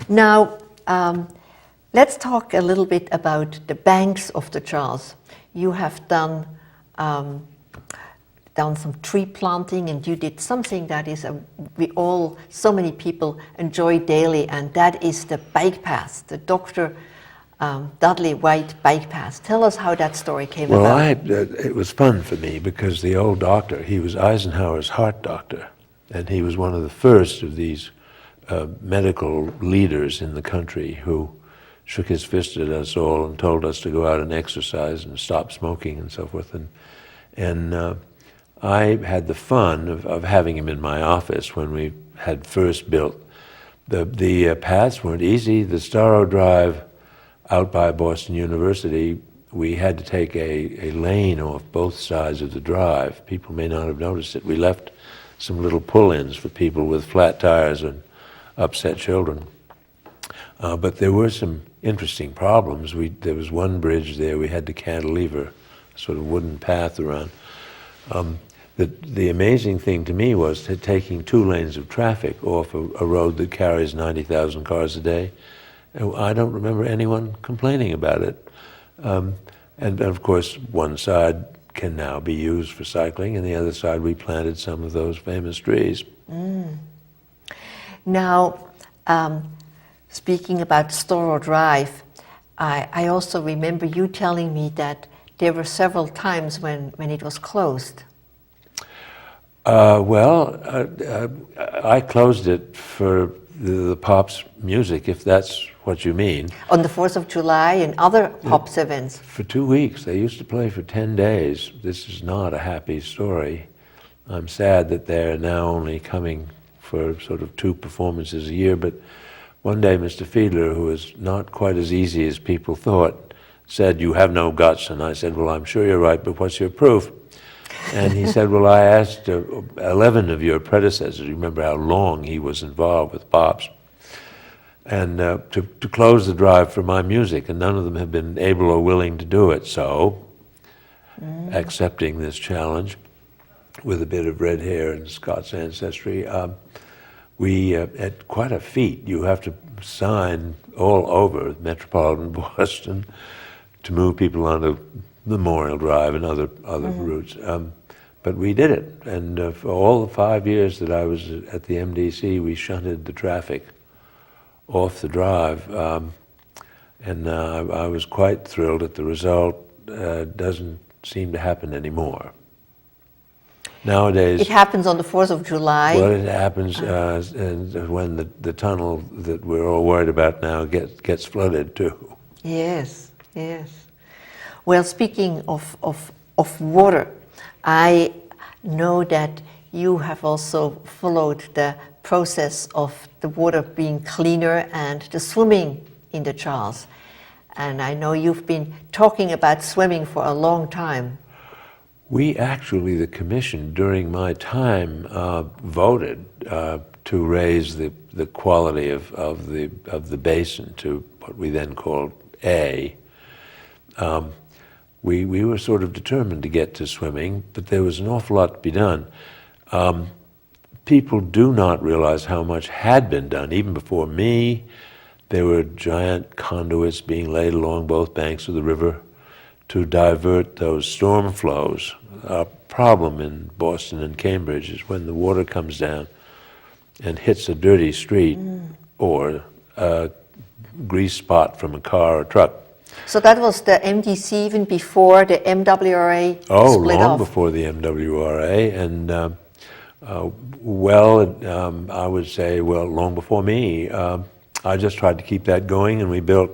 Now, let's talk a little bit about the banks of the Charles. You have done some tree planting, and you did something that is so many people enjoy daily, and that is the bike path, the Dr. Dudley White bike path. Tell us how that story came about. Well, it was fun for me because the old doctor, he was Eisenhower's heart doctor, and he was one of the first of these medical leaders in the country who shook his fist at us all and told us to go out and exercise and stop smoking and so forth. And I had the fun of having him in my office when we had first built. The paths weren't easy. The Storrow Drive out by Boston University, we had to take a lane off both sides of the drive. People may not have noticed it. We left some little pull-ins for people with flat tires and upset children. But there were some interesting problems. There was one bridge there, we had to cantilever a sort of wooden path around. The amazing thing to me was taking 2 lanes of traffic off a road that carries 90,000 cars a day. And I don't remember anyone complaining about it. And of course, one side can now be used for cycling, and the other side we planted some of those famous trees. Now, speaking about Storrow Drive, I also remember you telling me that there were several times when it was closed. I closed it for the Pops music, if that's what you mean. On the 4th of July and other Pops events. For 2 weeks. They used to play for 10 days. This is not a happy story. I'm sad that they're now only coming for sort of 2 performances a year, but one day Mr. Fiedler, who is not quite as easy as people thought, said, "You have no guts." And I said, "Well, I'm sure you're right, but what's your proof?" And he said, "Well, I asked 11 of your predecessors," remember how long he was involved with Pops, and to close the drive for my music, and none of them have been able or willing to do it. So, accepting this challenge with a bit of red hair and Scots ancestry, we, at quite a feat, you have to sign all over metropolitan Boston to move people onto Memorial Drive and other routes. But we did it, and for all the 5 years that I was at the MDC, we shunted the traffic off the drive, and I was quite thrilled at the result. Doesn't seem to happen anymore. Nowadays... It happens on the 4th of July. Well, it happens when the tunnel that we're all worried about now gets flooded too. Yes, yes. Well, speaking of water, I know that you have also followed the process of the water being cleaner and the swimming in the Charles. And I know you've been talking about swimming for a long time. We actually, the commission, during my time, voted to raise the quality of the basin to what we then called A. We were sort of determined to get to swimming, but there was an awful lot to be done. People do not realize how much had been done. Even before me, there were giant conduits being laid along both banks of the river to divert those storm flows. Our problem in Boston and Cambridge is when the water comes down and hits a dirty street or a grease spot from a car or truck. So that was the MDC even before the MWRA split off? Oh, long before the MWRA, and I would say, long before me. I just tried to keep that going, and we built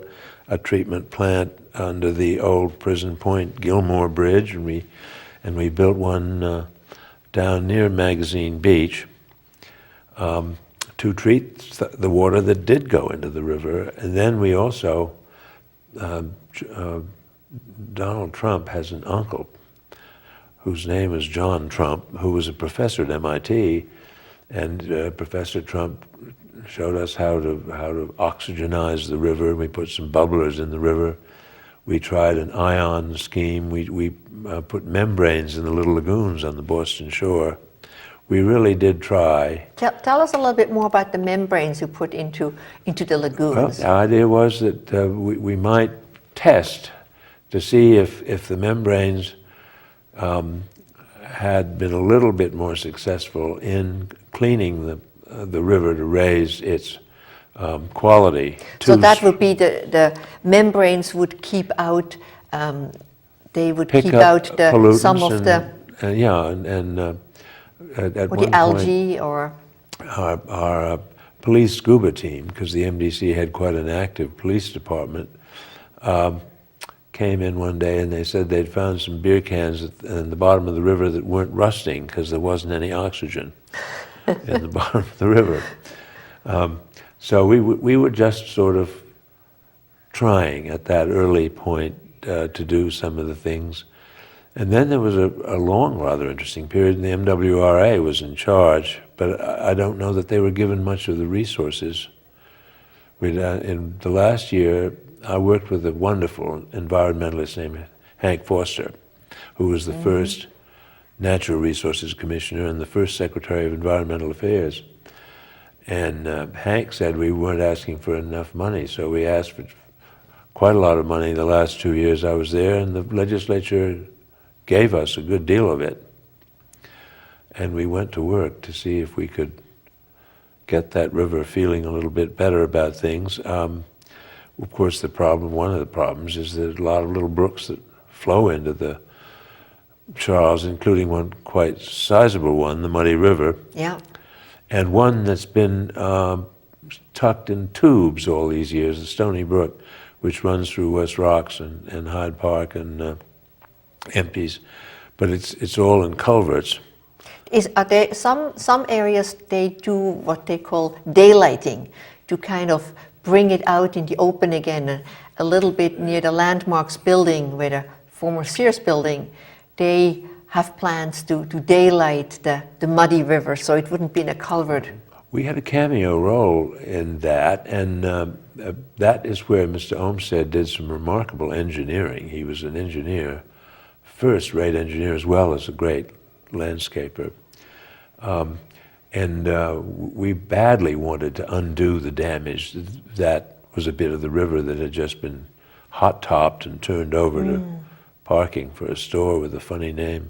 a treatment plant under the old Prison Point Gilmore Bridge, and we built one down near Magazine Beach to treat the water that did go into the river. And then we also, Donald Trump has an uncle whose name is John Trump, who was a professor at MIT, and Professor Trump showed us how to oxygenize the river. We put some bubblers in the river. We tried an ion scheme. We put membranes in the little lagoons on the Boston shore. we really did try. Tell us a little bit more about the membranes you put into the Well, lagoons. the idea was that we might test to see if the membranes had been a little bit more successful in cleaning the river to raise its quality. So that would be the membranes would keep out, they would Pick keep up out some pollutants of the at or one the algae or point, our police scuba team, because the MDC had quite an active police department, came in one day and they said they'd found some beer cans in the bottom of the river that weren't rusting because there wasn't any oxygen in the bottom of the river. So we were just sort of trying at that early point to do some of the things. And then there was a long, rather interesting period, and the MWRA was in charge, but I don't know that they were given much of the resources. In the last year, I worked with a wonderful environmentalist named Hank Foster, who was the first Natural Resources Commissioner and the first Secretary of Environmental Affairs. And Hank said we weren't asking for enough money, so we asked for quite a lot of money the last 2 years I was there, and the legislature gave us a good deal of it. And we went to work to see if we could get that river feeling a little bit better about things. Of course, one of the problems is there's a lot of little brooks that flow into the Charles, including one quite sizable one, the Muddy River. yeah. And one that's been tucked in tubes all these years, the Stony Brook, which runs through West Rocks and Hyde Park and empties, but it's all in culverts. Are there some areas they do what they call daylighting to kind of bring it out in the open again, a little bit near the Landmarks building, where the former Sears building, they have plans to daylight the Muddy River so it wouldn't be in a culvert. We had a cameo role in that, and that is where Mr. Olmsted did some remarkable engineering. He was an engineer, first-rate engineer as well as a great landscaper. And we badly wanted to undo the damage. That was a bit of the river that had just been hot-topped and turned over to parking for a store with a funny name.